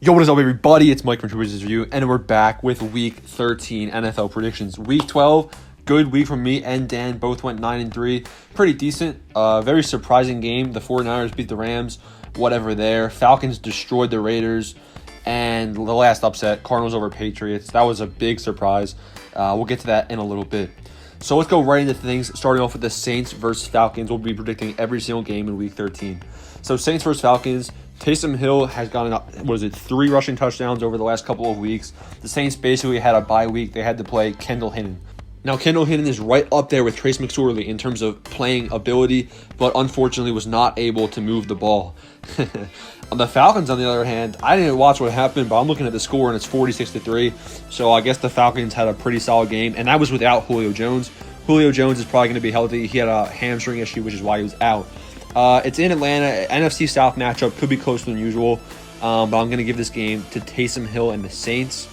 Yo, what is up, everybody? It's Mike from Patriots Review, and we're back with Week 13 NFL predictions. Week 12, good week from me and Dan. Both went 9-3. Pretty decent. Very surprising game. The 49ers beat the Rams. Whatever there. Falcons destroyed the Raiders. And the last upset, Cardinals over Patriots. That was a big surprise. We'll get to that in a little bit. So let's go right into things, starting off with the Saints versus Falcons. We'll be predicting every single game in Week 13. So Saints versus Falcons. Taysom Hill has gotten, 3 rushing touchdowns over the last couple of weeks. The Saints basically had a bye week. They had to play Kendall Hinton. Now, Kendall Hinton is right up there with Trace McSorley in terms of playing ability, but unfortunately was not able to move the ball. On the Falcons, on the other hand, I didn't watch what happened, but I'm looking at the score, and it's 46-3. So I guess the Falcons had a pretty solid game, and that was without Julio Jones. Julio Jones is probably going to be healthy. He had a hamstring issue, which is why he was out. It's in Atlanta. NFC South matchup could be closer than usual, but I'm going to give this game to Taysom Hill and the Saints.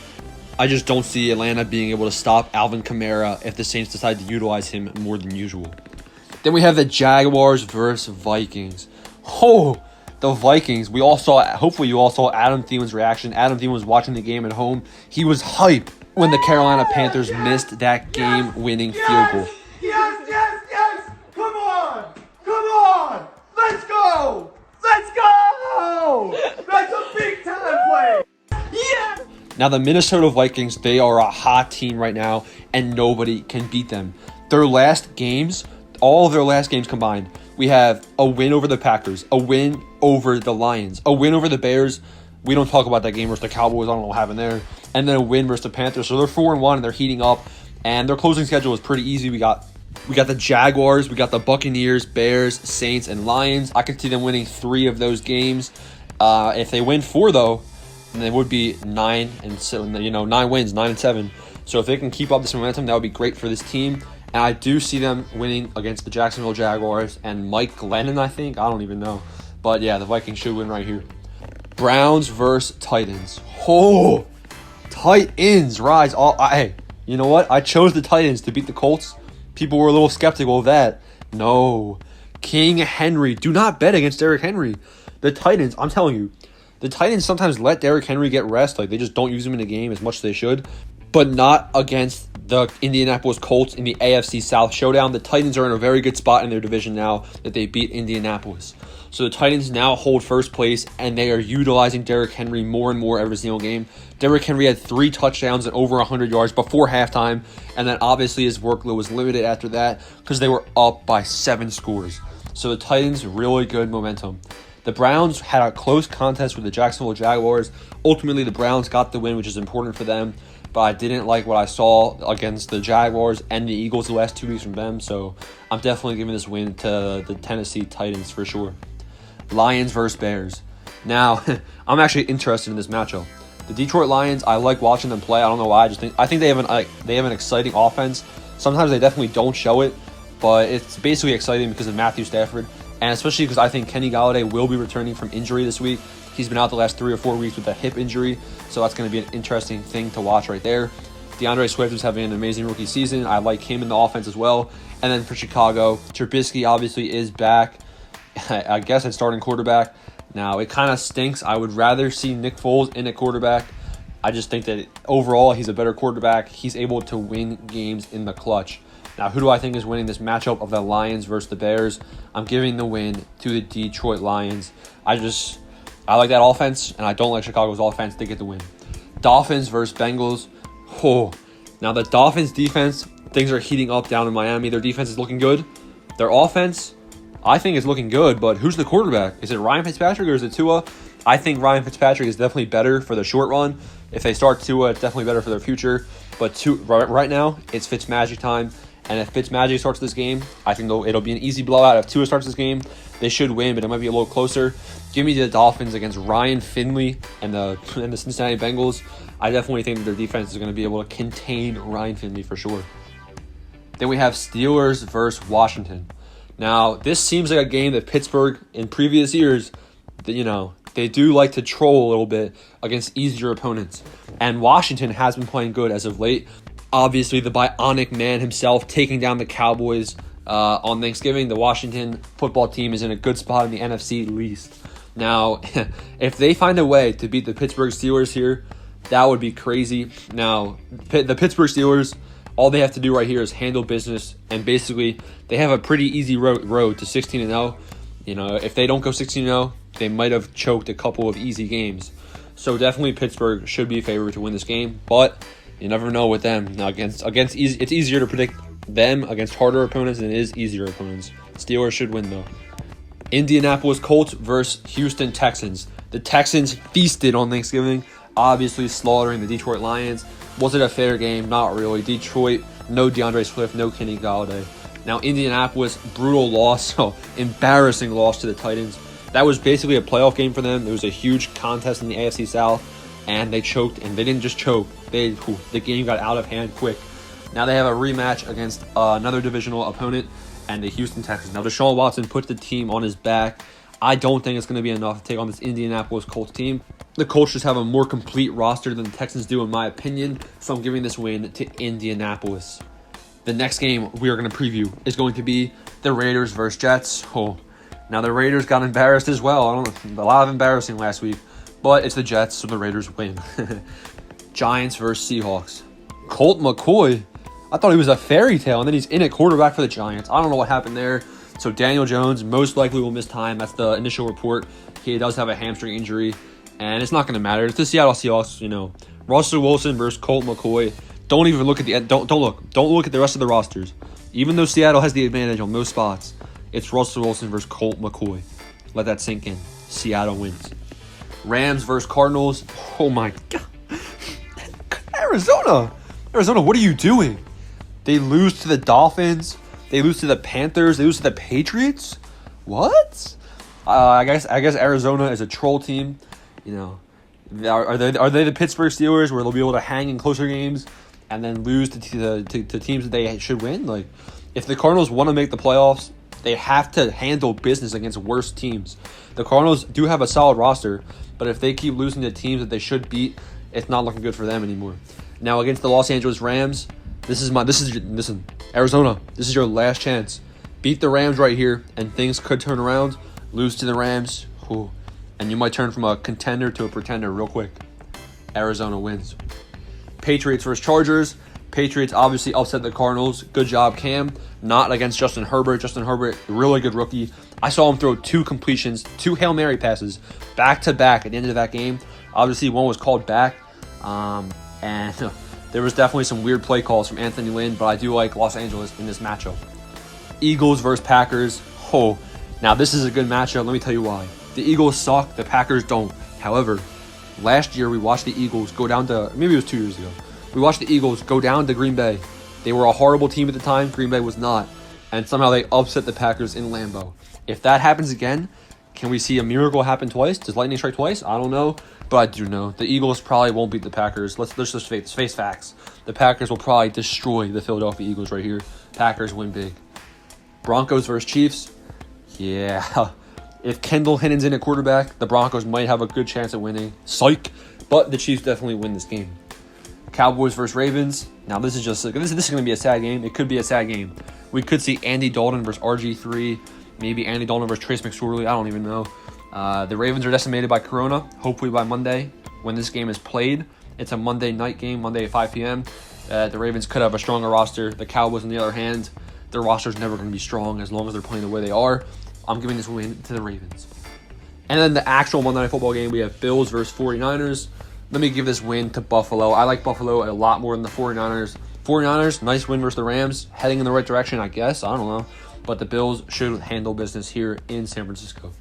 I just don't see Atlanta being able to stop Alvin Kamara if the Saints decide to utilize him more than usual. Then we have the Jaguars versus Vikings. Oh, the Vikings. Hopefully you all saw Adam Thielen's reaction. Adam Thielen was watching the game at home. He was hype when the Carolina Panthers missed that game-winning field goal. Yes! Come on! Let's go! That's a big-time play! Yeah! Now, the Minnesota Vikings, they are a hot team right now, and nobody can beat them. All of their last games combined, we have a win over the Packers, a win over the Lions, a win over the Bears. We don't talk about that game versus the Cowboys. I don't know what happened there. And then a win versus the Panthers. So they're 4-1, and they're heating up, and their closing schedule is pretty easy. We got the Jaguars, we got the Buccaneers, Bears, Saints, and Lions. I could see them winning 3 of those games. If they win 4, though, then they would be 9 wins, 9-7. So if they can keep up this momentum, that would be great for this team. And I do see them winning against the Jacksonville Jaguars and Mike Glennon, I think. I don't even know. But yeah, the Vikings should win right here. Browns versus Titans. Oh, Titans rise. Hey, you know what? I chose the Titans to beat the Colts. People were a little skeptical of that. No. King Henry. Do not bet against Derrick Henry. The Titans, I'm telling you, the Titans sometimes let Derrick Henry get rest. Like, they just don't use him in the game as much as they should. But not against the Indianapolis Colts in the AFC South showdown. The Titans are in a very good spot in their division now that they beat Indianapolis. So the Titans now hold first place, and they are utilizing Derrick Henry more and more every single game. Derrick Henry had 3 touchdowns and over 100 yards before halftime, and then obviously his workload was limited after that because they were up by 7 scores. So the Titans, really good momentum. The Browns had a close contest with the Jacksonville Jaguars. Ultimately, the Browns got the win, which is important for them. But I didn't like what I saw against the Jaguars and the Eagles the last 2 weeks from them. So I'm definitely giving this win to the Tennessee Titans for sure. Lions versus Bears. Now, I'm actually interested in this matchup. The Detroit Lions, I like watching them play. I don't know why. I think they have an exciting offense. Sometimes they definitely don't show it, but it's basically exciting because of Matthew Stafford. And especially because I think Kenny Golladay will be returning from injury this week. He's been out the last 3 or 4 weeks with a hip injury, so that's going to be an interesting thing to watch right there. DeAndre Swift is having an amazing rookie season. I like him in the offense as well. And then for Chicago, Trubisky obviously is back. I guess at starting quarterback. Now, it kind of stinks. I would rather see Nick Foles in at quarterback. I just think that overall he's a better quarterback. He's able to win games in the clutch. Now, who do I think is winning this matchup of the Lions versus the Bears? I'm giving the win to the Detroit Lions. I like that offense, and I don't like Chicago's offense. They get the win. Dolphins versus Bengals. Oh, now the Dolphins defense, things are heating up down in Miami. Their defense is looking good. Their offense, I think, is looking good, but who's the quarterback? Is it Ryan Fitzpatrick or is it Tua? I think Ryan Fitzpatrick is definitely better for the short run. If they start Tua, it's definitely better for their future. But right now, it's Fitzmagic time. And if Fitzmagic starts this game, I think it'll be an easy blowout. If Tua starts this game, they should win, but it might be a little closer. Give me the Dolphins against Ryan Finley and the Cincinnati Bengals. I definitely think that their defense is going to be able to contain Ryan Finley for sure. Then we have Steelers versus Washington. Now, this seems like a game that Pittsburgh in previous years, they do like to troll a little bit against easier opponents. And Washington has been playing good as of late. Obviously, the Bionic Man himself taking down the Cowboys on Thanksgiving. The Washington football team is in a good spot in the NFC least. Now, if they find a way to beat the Pittsburgh Steelers here, that would be crazy. Now, the Pittsburgh Steelers, all they have to do right here is handle business, and basically they have a pretty easy road to 16-0. You know, if they don't go 16-0, they might have choked a couple of easy games. So definitely Pittsburgh should be favored to win this game, but you never know with them. Now against easy, it's easier to predict them against harder opponents than it is easier opponents. Steelers should win though. Indianapolis Colts versus Houston Texans. The Texans feasted on Thanksgiving, obviously slaughtering the Detroit Lions. Was it a fair game? Not really. Detroit, no DeAndre Swift, no Kenny Galladay. Now Indianapolis, brutal loss, embarrassing loss to the Titans. That was basically a playoff game for them. It was a huge contest in the AFC South, and they choked, and they didn't just choke. The game got out of hand quick. Now they have a rematch against another divisional opponent, and the Houston Texans. Now Deshaun Watson put the team on his back. I don't think it's going to be enough to take on this Indianapolis Colts team. The Colts just have a more complete roster than the Texans do, in my opinion, so I'm giving this win to Indianapolis. The next game we are going to preview is going to be the Raiders versus Jets. Now the Raiders got embarrassed as well. I don't know, a lot of embarrassing last week, but it's the Jets, so the Raiders win. Giants versus Seahawks. Colt McCoy, I thought he was a fairy tale, and then he's in at quarterback for the Giants. I don't know what happened there. So Daniel Jones most likely will miss time. That's the initial report. He does have a hamstring injury, and it's not going to matter. It's the Seattle Seahawks. You know, Russell Wilson versus Colt McCoy. Don't even look at the don't look at the rest of the rosters. Even though Seattle has the advantage on most spots, it's Russell Wilson versus Colt McCoy. Let that sink in. Seattle wins. Rams versus Cardinals. Oh my God. Arizona, what are you doing? They lose to the Dolphins. They lose to the Panthers. They lose to the Patriots. What? I guess Arizona is a troll team. You know, are they the Pittsburgh Steelers where they'll be able to hang in closer games and then lose to teams that they should win? Like, if the Cardinals want to make the playoffs, they have to handle business against worse teams. The Cardinals do have a solid roster, but if they keep losing to teams that they should beat, it's not looking good for them anymore. Now against the Los Angeles Rams, listen, Arizona, this is your last chance. Beat the Rams right here, and things could turn around. Lose to the Rams, and you might turn from a contender to a pretender real quick. Arizona wins. Patriots versus Chargers. Patriots obviously upset the Cardinals. Good job, Cam. Not against Justin Herbert. Justin Herbert, really good rookie. I saw him throw 2 completions, 2 Hail Mary passes, back-to-back at the end of that game. Obviously, one was called back, and there was definitely some weird play calls from Anthony Lynn, but I do like Los Angeles in this matchup. Eagles versus Packers. Now this is a good matchup. Let me tell you why. The Eagles suck. The Packers don't. However, last year we watched the Eagles go down to, maybe it was 2 years ago, we watched the Eagles go down to Green Bay. They were a horrible team at the time. Green Bay was not. And somehow they upset the Packers in Lambeau. If that happens again, can we see a miracle happen twice? Does lightning strike twice? I don't know. But I do know. The Eagles probably won't beat the Packers. Let's just face facts. The Packers will probably destroy the Philadelphia Eagles right here. Packers win big. Broncos versus Chiefs. Yeah. If Kendall Hinnan's in at quarterback, the Broncos might have a good chance at winning. Psych. But the Chiefs definitely win this game. Cowboys versus Ravens. Now this is going to be a sad game. It could be a sad game. We could see Andy Dalton versus RG3. Maybe Andy Dalton versus Trace McSorley. I don't even know. The Ravens are decimated by Corona. Hopefully by Monday, when this game is played. It's a Monday night game, Monday at 5 p.m. The Ravens could have a stronger roster. The Cowboys, on the other hand, their roster is never going to be strong as long as they're playing the way they are. I'm giving this win to the Ravens. And then the actual Monday Night Football game, we have Bills versus 49ers. Let me give this win to Buffalo. I like Buffalo a lot more than the 49ers. 49ers, nice win versus the Rams. Heading in the right direction, I guess. I don't know. But the Bills should handle business here in San Francisco.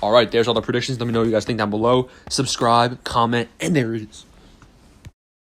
All right, there's all the predictions. Let me know what you guys think down below. Subscribe, comment, and there it is.